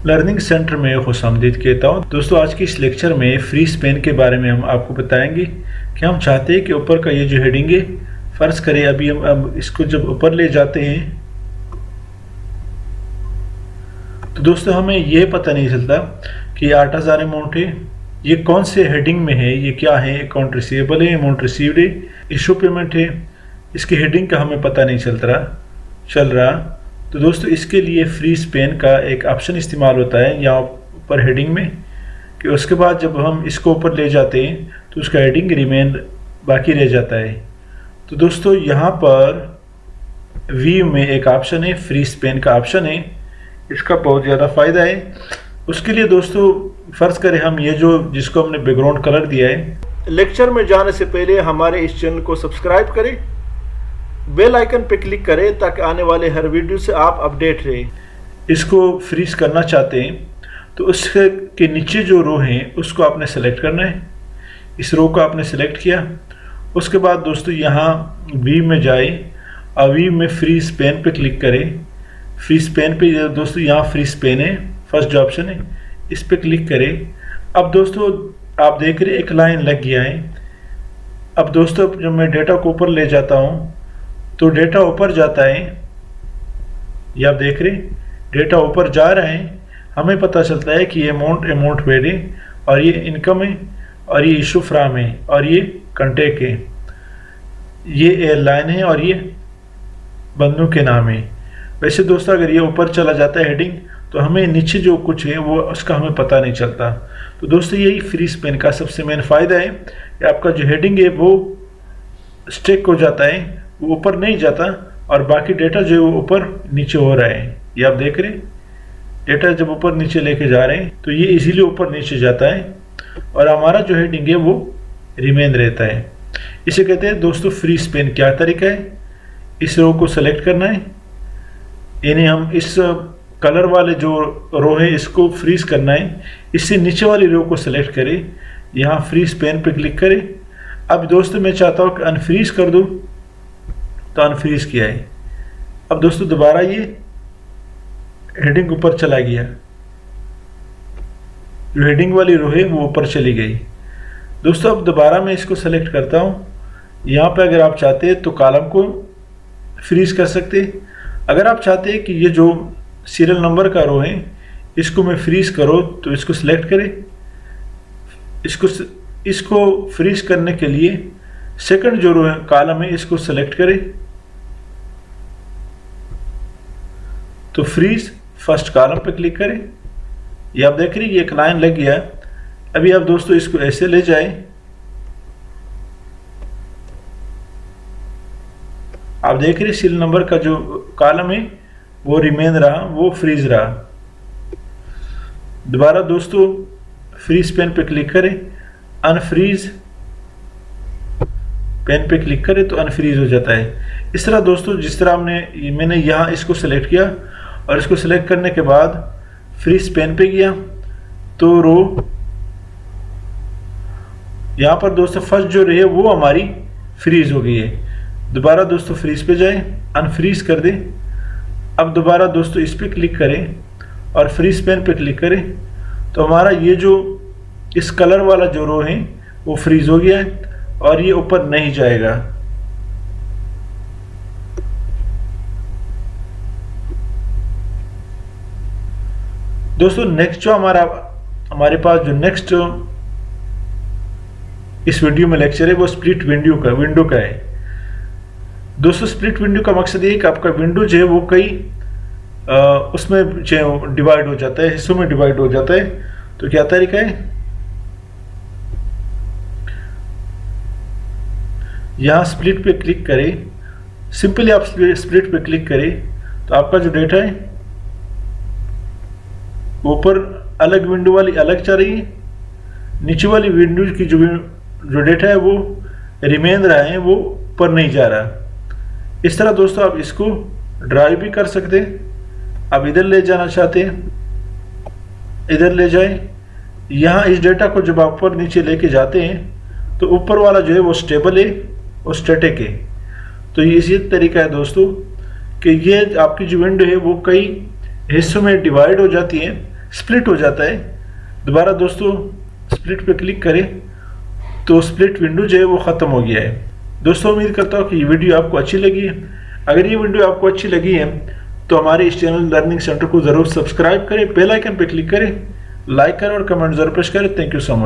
Learning centre में खुशामदीद कहता हूँ। दोस्तों, आज की इस लेक्चर में फ्री स्पेन के बारे में हम आपको बताएंगे कि हम चाहते हैं कि ऊपर का ये जो हेडिंग है, फ़र्ज़ करें अभी हम अब इसको जब ऊपर ले जाते हैं तो दोस्तों हमें ये पता नहीं चलता कि 8000 अमाउंट है, ये कौन से हेडिंग में है, ये क्या है, अकाउंट रिसीवेबल है, अमाउंट रिसीव्ड है, इशू पेमेंट है, इसकी हेडिंग का हमें पता नहीं चल रहा। तो दोस्तों इसके लिए फ्री स्पेन का एक ऑप्शन इस्तेमाल होता है यहाँ ऊपर हेडिंग में, कि उसके बाद जब हम इसको ऊपर ले जाते हैं तो उसका हेडिंग रिमेन बाकी रह जाता है। तो दोस्तों यहाँ पर व्यू में एक ऑप्शन है, फ्री स्पेन का ऑप्शन है, इसका बहुत ज़्यादा फ़ायदा है। उसके लिए दोस्तों फ़र्ज़ करें हम ये जो जिसको हमने बैकग्राउंड कलर दिया है, लेक्चर में जाने से पहले हमारे इस चैनल को सब्सक्राइब करें, बेल आइकन पर क्लिक करें ताकि आने वाले हर वीडियो से आप अपडेट रहें। इसको फ्रीज करना चाहते हैं तो उसके नीचे जो रो हैं उसको आपने सेलेक्ट करना है। इस रो को आपने सेलेक्ट किया, उसके बाद दोस्तों यहाँ वी में जाए और वी में फ्री स्पेन पे क्लिक करें। फ्री स्पेन पे दोस्तों यहाँ फ्री स्पेन है, फर्स्ट जो ऑप्शन है, इस पे क्लिक करें। अब दोस्तों आप देख रहे एक लाइन लग गया है। अब दोस्तों जब मैं डेटा को ऊपर ले जाता हूँ तो डेटा ऊपर जाता है, ये आप देख रहे डेटा ऊपर जा रहा है। हमें पता चलता है कि ये अमाउंट पेड है और ये इनकम है और ये इशू फ्राम है और ये कंटेक्ट है, ये एयरलाइन है और ये बंदों के नाम है। वैसे दोस्तों अगर ये ऊपर चला जाता है हेडिंग तो हमें नीचे जो कुछ है वो उसका हमें पता नहीं चलता। तो दोस्तों यही फ्री स्पेन का सबसे मेन फ़ायदा है कि आपका जो हेडिंग है वो स्टिक हो जाता है, वो ऊपर नहीं जाता और बाकी डेटा जो है वो ऊपर नीचे हो रहा है। ये आप देख रहे हैं डेटा जब ऊपर नीचे लेके जा रहे हैं तो ये इजीली ऊपर नीचे जाता है और हमारा जो हेडिंग है वो रिमेन रहता है। इसे कहते हैं दोस्तों फ्री स्पेन। क्या तरीका है, इस रो को सेलेक्ट करना है, यानी हम इस कलर वाले जो रो है इसको फ्रीज करना है। इससे नीचे वाली रो को सेलेक्ट करें, यहाँ फ्री स्पेन पे क्लिक करें। अब दोस्तों मैं चाहता हूँ कि अनफ्रीज कर दूँ तो अनफ्रीज किया है। अब दोस्तों दोबारा ये हेडिंग ऊपर चला गया, जो हेडिंग वाली रो है वो ऊपर चली गई। दोस्तों अब दोबारा मैं इसको सेलेक्ट करता हूँ। यहाँ पे अगर आप चाहते हैं तो कॉलम को फ्रीज कर सकते हैं। अगर आप चाहते हैं कि ये जो सीरियल नंबर का रो है इसको मैं फ्रीज करो तो इसको सिलेक्ट करें। इसको फ्रीज करने के लिए सेकंड जो रो है कॉलम है इसको सेलेक्ट करें तो फ्रीज फर्स्ट कॉलम पे क्लिक करें। ये आप देख रहे हैं ये एक लाइन लग गया। अभी आप दोस्तों इसको ऐसे ले जाएं, आप देख रहे सीरियल नंबर का जो कॉलम है वो रिमेन रहा, वो फ्रीज रहा। दोबारा दोस्तों फ्रीज पेन पे क्लिक करें, अनफ्रीज पेन पे क्लिक करें तो अनफ्रीज हो जाता है। इस तरह दोस्तों जिस तरह मैंने यहाँ इसको सेलेक्ट किया और इसको सेलेक्ट करने के बाद फ्रीज पेन पे गया तो रो यहाँ पर दोस्तों फर्स्ट जो रही है वो हमारी फ्रीज हो गई है। दोबारा दोस्तों फ्रीज पे जाएं, अनफ्रीज कर दें। अब दोबारा दोस्तों इस पे क्लिक करें और फ्रीज पेन पे क्लिक करें तो हमारा ये जो इस कलर वाला जो रो है वो फ्रीज हो गया है और ये ऊपर नहीं जाएगा। दोस्तों नेक्स्ट जो हमारे पास जो नेक्स्ट इस वीडियो में लेक्चर है वो स्प्लिट विंडो का है। दोस्तों स्प्लिट विंडो का मकसद ये है कि आपका विंडो जो है वो कई उसमें जो डिवाइड हो जाता है, हिस्सों में डिवाइड हो जाता है। तो क्या तरीका है, यहाँ स्प्लिट पे क्लिक करें। सिंपली आप स्प्लिट पे क्लिक करें तो आपका जो डेटा है ऊपर अलग विंडो वाली अलग चल रही है, नीचे वाली विंडो की जो डेटा है वो रिमेन रहा है, वो ऊपर नहीं जा रहा। इस तरह दोस्तों आप इसको ड्राइव भी कर सकते हैं। आप इधर ले जाना चाहते हैं इधर ले जाएं। यहाँ इस डेटा को जब आप ऊपर नीचे लेके जाते हैं तो ऊपर वाला जो है वो स्टेबल है और स्टैटिक है। तो ये इसी तरीका है दोस्तों कि ये आपकी जो विंडो है वो कई हिस्सों में डिवाइड हो जाती है। स्प्लिट हो जाता है। दोबारा दोस्तों स्प्लिट पे क्लिक करें तो स्प्लिट विंडो जो है वो ख़त्म हो गया है। दोस्तों उम्मीद करता हूँ कि ये वीडियो आपको अच्छी लगी है। अगर ये वीडियो आपको अच्छी लगी है तो हमारे इस चैनल लर्निंग सेंटर को ज़रूर सब्सक्राइब करें, बेल आइकन पर क्लिक करें, लाइक करें और कमेंट ज़रूर प्रेस करें। Thank you so much.